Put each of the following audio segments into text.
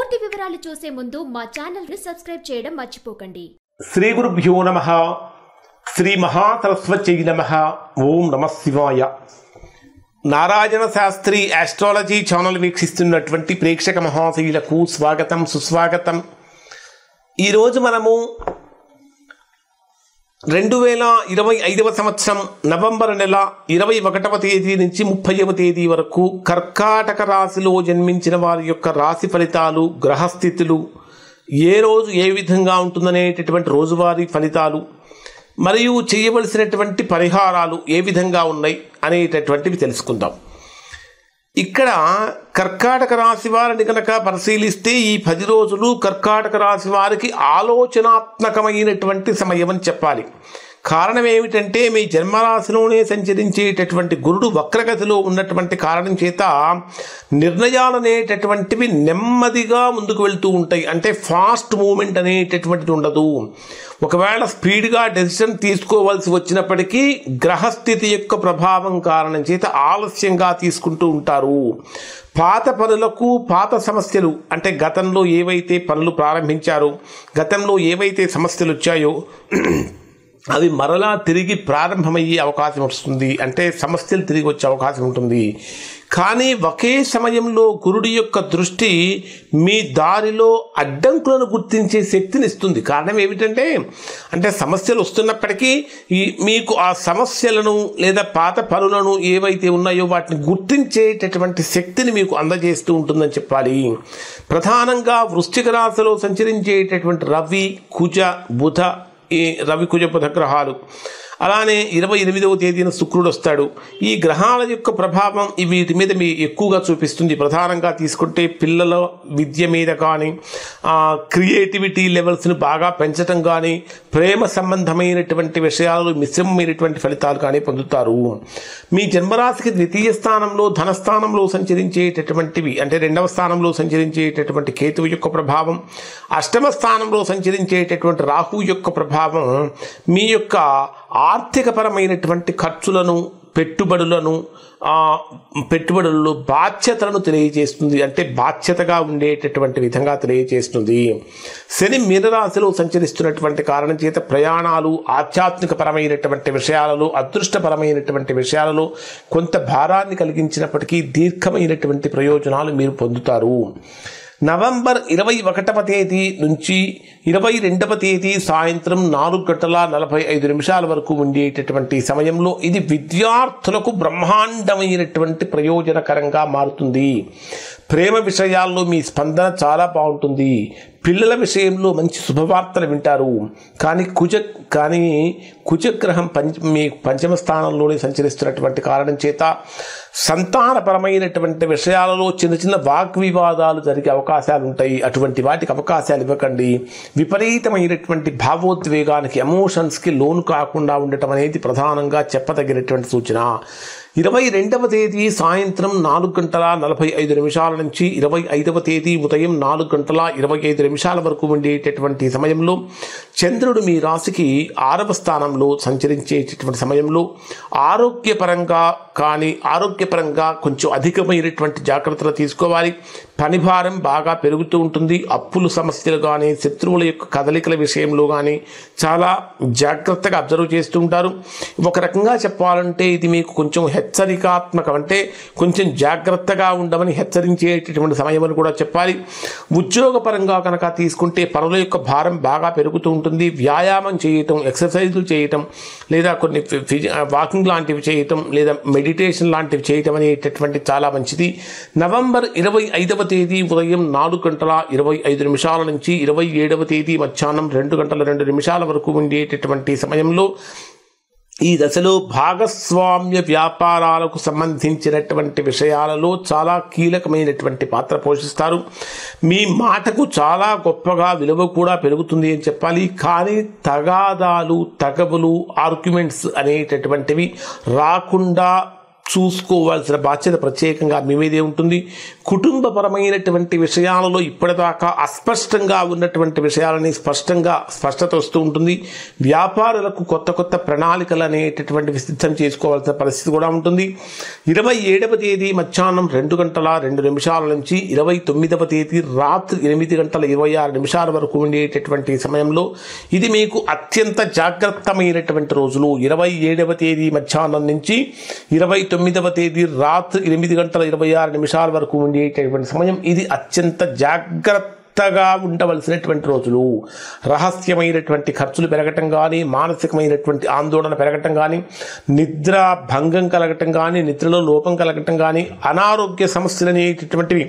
పూర్తి వివరాలు చూసే ముందు మా ఛానల్ ని సబ్స్క్రైబ్ చేయడం మర్చిపోకండి. శ్రీ గురుభ్యో నమః. శ్రీ మహాసరస్వత్యై నమః. ఓం నమః శివాయ. నారాయణ శాస్త్రి ఆస్ట్రాలజీ ఛానల్ వీక్షిస్తున్నటువంటి ప్రేక్షక మహాశయులకు స్వాగతం, సుస్వాగతం. ఈరోజు మనము 2025 సంవత్సరం నవంబర్ నెల 21వ తేదీ నుంచి 30వ తేదీ వరకు కర్కాటక రాశిలో జన్మించిన వారి యొక్క రాశి ఫలితాలు, గ్రహస్థితులు, ఏ రోజు ఏ విధంగా ఉంటుందనేటటువంటి రోజువారీ ఫలితాలు మరియు చేయవలసినటువంటి పరిహారాలు ఏ విధంగా ఉన్నాయి అనేటటువంటివి తెలుసుకుందాం. ఇక్కడ కర్కాటక రాశి వారిని కనుక పరిశీలిస్తే ఈ 10 రోజులు కర్కాటక రాశి వారికి ఆలోచనాత్మకమైనటువంటి సమయం అని చెప్పాలి. కారణం ఏమిటంటే మీ జన్మరాశిలోనే సంచరించేటటువంటి గురుడు వక్రగతిలో ఉన్నటువంటి కారణం చేత నిర్ణయాలు అనేటటువంటివి నెమ్మదిగా ముందుకు వెళ్తూ ఉంటాయి. అంటే ఫాస్ట్ మూమెంట్ అనేటటువంటిది ఉండదు. ఒకవేళ స్పీడ్గా డెసిషన్ తీసుకోవాల్సి వచ్చినప్పటికీ గ్రహస్థితి యొక్క ప్రభావం కారణం చేత ఆలస్యంగా తీసుకుంటూ ఉంటారు. పాత పనులకు పాత సమస్యలు, అంటే గతంలో ఏవైతే పనులు ప్రారంభించారో, గతంలో ఏవైతే సమస్యలు వచ్చాయో అవి మరలా తిరిగి ప్రారంభమయ్యే అవకాశం వస్తుంది. అంటే సమస్యలు తిరిగి వచ్చే అవకాశం ఉంటుంది. కానీ ఒకే సమయంలో గురుడి యొక్క దృష్టి మీ దారిలో అడ్డంకులను గుర్తించే శక్తిని ఇస్తుంది. కారణం ఏమిటంటే అంటే సమస్యలు వస్తున్నప్పటికీ మీకు ఆ సమస్యలను లేదా పాత పనులను ఏవైతే ఉన్నాయో వాటిని గుర్తించేటటువంటి శక్తిని మీకు అందజేస్తూ ఉంటుందని చెప్పాలి. ప్రధానంగా వృశ్చిక రాశిలో సంచరించేటటువంటి రవి, కుజ, బుధ, ఈ రవి కుజ బుధ గ్రహాలు, అలానే 28వ తేదీన శుక్రుడు వస్తాడు. ఈ గ్రహాల యొక్క ప్రభావం వీటి మీద మీ ఎక్కువగా చూపిస్తుంది. ప్రధానంగా తీసుకుంటే పిల్లల విద్య మీద కానీ, క్రియేటివిటీ లెవెల్స్ని బాగా పెంచడం కానీ, ప్రేమ సంబంధమైనటువంటి విషయాలు మిశ్రమమైనటువంటి ఫలితాలు కానీ పొందుతారు. మీ జన్మరాశికి 2వ స్థానంలో ధనస్థానంలో సంచరించేటటువంటివి, అంటే 2వ స్థానంలో సంచరించేటటువంటి కేతువు యొక్క ప్రభావం, 8వ స్థానంలో సంచరించేటటువంటి రాహు యొక్క ప్రభావం మీ యొక్క ఆర్థికపరమైనటువంటి ఖర్చులను, పెట్టుబడులలో బాధ్యతలను తెలియజేస్తుంది. అంటే బాధ్యతగా ఉండేటటువంటి విధంగా తెలియజేస్తుంది. శని మీనరాశిలో సంచరిస్తున్నటువంటి కారణం చేత ప్రయాణాలు, ఆధ్యాత్మికపరమైనటువంటి విషయాలలో, అదృష్టపరమైనటువంటి విషయాలలో కొంత భారాన్ని కలిగించినప్పటికీ దీర్ఘమైనటువంటి ప్రయోజనాలు మీరు పొందుతారు. నవంబర్ 21వ తేదీ నుంచి 22వ తేదీ సాయంత్రం 4:45 వరకు ఉండేటటువంటి సమయంలో ఇది విద్యార్థులకు బ్రహ్మాండమైనటువంటి ప్రయోజనకరంగా మారుతుంది. ప్రేమ విషయాల్లో మీ స్పందన చాలా బాగుంటుంది. పిల్లల విషయంలో మంచి శుభవార్తలు వింటారు. కానీ కుజగ్రహం మీ 5వ స్థానంలోనే సంచరిస్తున్నటువంటి కారణం చేత సంతానపరమైనటువంటి విషయాలలో చిన్న చిన్న వాగ్వివాదాలు జరిగే అవకాశాలు ఉంటాయి. అటువంటి వాటికి అవకాశాలు ఇవ్వకండి. విపరీతమైనటువంటి భావోద్వేగానికి, ఎమోషన్స్కి లోను కాకుండా ఉండటం అనేది ప్రధానంగా చెప్పదగినటువంటి సూచన. 22వ తేదీ సాయంత్రం 4:45 నుంచి 25వ తేదీ ఉదయం 4:25 వరకు ఉండేటటువంటి సమయంలో చంద్రుడు మీ రాశికి 6వ స్థానంలో సంచరించేటటువంటి సమయంలో ఆరోగ్యపరంగా కొంచెం అధికమైనటువంటి జాగ్రత్తలు తీసుకోవాలి. పని భారం బాగా పెరుగుతూ ఉంటుంది. అప్పుల సమస్యలు కానీ, శత్రువుల యొక్క కదలికల విషయంలో కానీ చాలా జాగ్రత్తగా అబ్జర్వ్ చేస్తూ ఉంటారు. ఒక రకంగా చెప్పాలంటే ఇది మీకు కొంచెం హెచ్చరికాత్మకం, అంటే కొంచెం జాగ్రత్తగా ఉండమని హెచ్చరించేటటువంటి సమయం అని కూడా చెప్పాలి. ఉద్యోగపరంగా కనుక తీసుకుంటే పనుల యొక్క భారం బాగా పెరుగుతూ ఉంటుంది. వ్యాయామం చేయటం, ఎక్సర్సైజులు చేయటం, లేదా కొన్ని వాకింగ్ లాంటివి చేయటం, లేదా మెడిటేషన్ లాంటివి చేయటం అనేటటువంటి చాలా మంచిది. నవంబర్ 25వ తేదీ ఉదయం 4:25 నుంచి 27వ తేదీ మధ్యాహ్నం 2:02 వరకు ఉండేటటువంటి సమయంలో ఈ దశలో భాగస్వామ్య వ్యాపారాలకు సంబంధించినటువంటి విషయాలలో చాలా కీలకమైనటువంటి పాత్ర పోషిస్తారు. మీ మాటకు చాలా గొప్పగా విలువ కూడా పెరుగుతుంది అని చెప్పాలి. కానీ తగాదాలు, తగవులు, ఆర్గ్యుమెంట్స్ అనేటటువంటివి రాకుండా చూసుకోవాల్సిన బాధ్యత ప్రత్యేకంగా మీ మీదే ఉంటుంది. కుటుంబపరమైనటువంటి విషయాలలో ఇప్పటిదాకా అస్పష్టంగా ఉన్నటువంటి విషయాలని స్పష్టత వస్తూ ఉంటుంది. వ్యాపారులకు కొత్త కొత్త ప్రణాళికలు అనేటటువంటివి సిద్ధం చేసుకోవాల్సిన పరిస్థితి కూడా ఉంటుంది. 27వ తేదీ మధ్యాహ్నం 2:02 నుంచి 29వ తేదీ రాత్రి 8:26 వరకు ఉండేటటువంటి సమయంలో ఇది మీకు అత్యంత జాగ్రత్తమైనటువంటి రోజులు. 27వ తేదీ మధ్యాహ్నం నుంచి 29వ తేదీ రాత్రి 8:26 వరకు ఉండేటటువంటి సమయం ఇది అత్యంత జాగ్రత్తగా ఉండవలసినటువంటి రోజులు. రహస్యమైనటువంటి ఖర్చులు పెరగటం కానీ, మానసికమైనటువంటి ఆందోళన పెరగటం కానీ, నిద్ర భంగం కలగటం కానీ, నిద్రలో లోపం కలగటం కానీ, అనారోగ్య సమస్యలు అనేటటువంటివి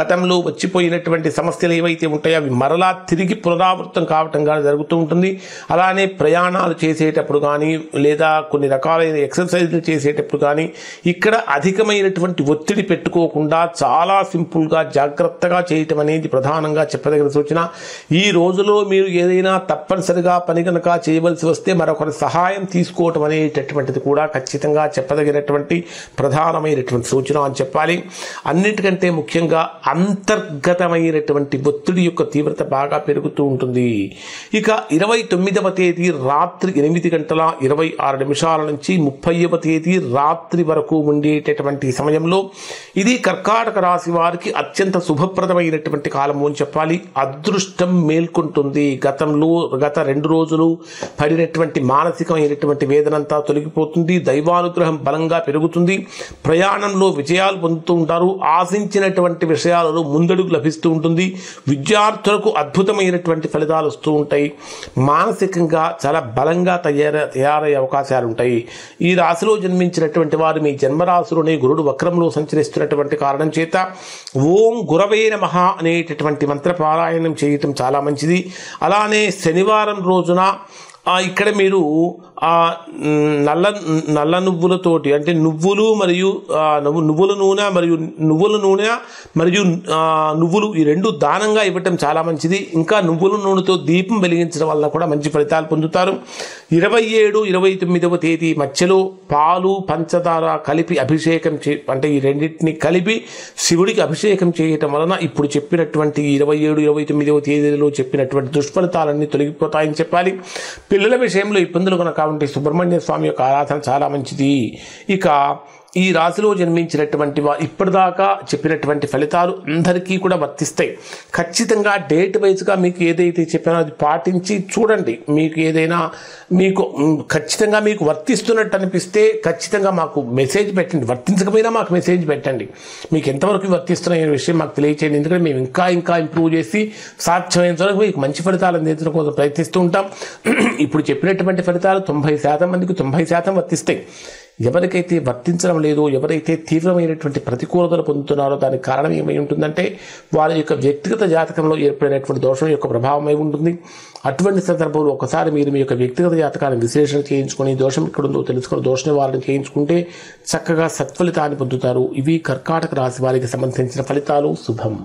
గతంలో వచ్చిపోయినటువంటి సమస్యలు ఏవైతే ఉంటాయో అవి మరలా తిరిగి పునరావృతం కావటం కానీ జరుగుతూ ఉంటుంది. అలానే ప్రయాణాలు చేసేటప్పుడు కానీ, లేదా కొన్ని రకాలైన ఎక్సర్సైజులు చేసేటప్పుడు కానీ ఇక్కడ అధికమైనటువంటి ఒత్తిడి పెట్టుకోకుండా చాలా సింపుల్గా జాగ్రత్తగా చేయటం అనేది ప్రధానంగా చెప్పదగిన సూచన. ఈ రోజులో మీరు ఏదైనా తప్పనిసరిగా పని కనుక చేయవలసి వస్తే మరొకరి సహాయం తీసుకోవటం అనేటటువంటిది కూడా ఖచ్చితంగా చెప్పదగినటువంటి ప్రధానమైనటువంటి సూచన అని చెప్పాలి. అన్నిటికంటే ముఖ్యంగా అంతర్గతమైనటువంటి ఒత్తిడి యొక్క తీవ్రత బాగా పెరుగుతూ ఉంటుంది. ఇక 29వ తేదీ రాత్రి 8:26 నుంచి 30వ తేదీ రాత్రి వరకు ఉండేటటువంటి సమయంలో ఇది కర్కాటక రాశి వారికి అత్యంత శుభప్రదమైనటువంటి కాలము అని చెప్పాలి. అదృష్టం మేల్కొంటుంది. గత 2 రోజులు పడినటువంటి మానసికమైనటువంటి వేదనంతా తొలగిపోతుంది. దైవానుగ్రహం బలంగా పెరుగుతుంది. ప్రయాణంలో విజయాలు పొందుతూ ఉంటారు. ఆశించినటువంటి విషయాలలో ముందడుగు లభిస్తూ ఉంటుంది. విద్యార్థులకు అద్భుతమైనటువంటి ఫలితాలు వస్తూ ఉంటాయి. మానసికంగా చాలా బలంగా తయారయ్యే అవకాశాలు ఉంటాయి. ఈ రాశిలో జన్మించినటువంటి వారు మీ జన్మరాశిలోనే గురుడు వక్రంలో సంచరిస్తున్నటువంటి కారణం చేత ఓం గురవే నమః అనేటటువంటి మంత్ర పారాయణం చేయటం చాలా మంచిది. అలానే శనివారం రోజున ఇక్కడ మీరు నల్ల నువ్వులతోటి అంటే నువ్వులు మరియు నువ్వుల నూనె మరియు నువ్వులు ఈ 2 దానంగా ఇవ్వటం చాలా మంచిది. ఇంకా నువ్వుల నూనెతో దీపం వెలిగించడం వల్ల కూడా మంచి ఫలితాలు పొందుతారు. 27, 29వ తేదీ మధ్యలో పాలు పంచదార కలిపి అభిషేకం అంటే ఈ రెండింటిని కలిపి శివుడికి అభిషేకం చేయటం వలన ఇప్పుడు చెప్పినటువంటి 27, 29వ తేదీలో చెప్పినటువంటి దుష్ఫలితాలన్నీ తొలగిపోతాయని చెప్పాలి. పిల్లల విషయంలో ఇబ్బందులు కనుక ఉంటే సుబ్రహ్మణ్య స్వామి యొక్క ఆరాధన చాలా మంచిది. ఇక ఈ రాశిలో జన్మించినటువంటి ఇప్పటిదాకా చెప్పినటువంటి ఫలితాలు అందరికీ కూడా వర్తిస్తాయి. ఖచ్చితంగా డేట్ వైజ్గా మీకు ఏదైతే చెప్పానో అది పాటించి చూడండి. మీకు ఖచ్చితంగా మీకు వర్తిస్తున్నట్టు అనిపిస్తే ఖచ్చితంగా మాకు మెసేజ్ పెట్టండి. వర్తించకపోయినా మాకు మెసేజ్ పెట్టండి. మీకు ఎంతవరకు వర్తిస్తున్న విషయం మాకు తెలియచేయండి. ఎందుకంటే మేము ఇంకా ఇంప్రూవ్ చేసి సాధ్యమైనంత వరకు మీకు మంచి ఫలితాలు అందించడం కోసం ప్రయత్నిస్తూ ఉంటాం. ఇప్పుడు చెప్పినటువంటి ఫలితాలు 90% మందికి 90% వర్తిస్తాయి. ఎవరికైతే వర్తించడం లేదో, ఎవరైతే తీవ్రమైనటువంటి ప్రతికూలతలు పొందుతున్నారో దానికి కారణం ఏమై ఉంటుందంటే వారి యొక్క వ్యక్తిగత జాతకంలో ఏర్పడినటువంటి దోషం యొక్క ప్రభావమై ఉంటుంది. అటువంటి సందర్భంలో ఒకసారి మీరు మీ యొక్క వ్యక్తిగత జాతకాన్ని విశ్లేషణ చేయించుకొని దోషం ఎక్కడుందో తెలుసుకొని దోష నివారణ చేయించుకుంటే చక్కగా సత్ఫలితాన్ని పొందుతారు. ఇవి కర్కాటక రాశి వారికి సంబంధించిన ఫలితాలు. శుభం.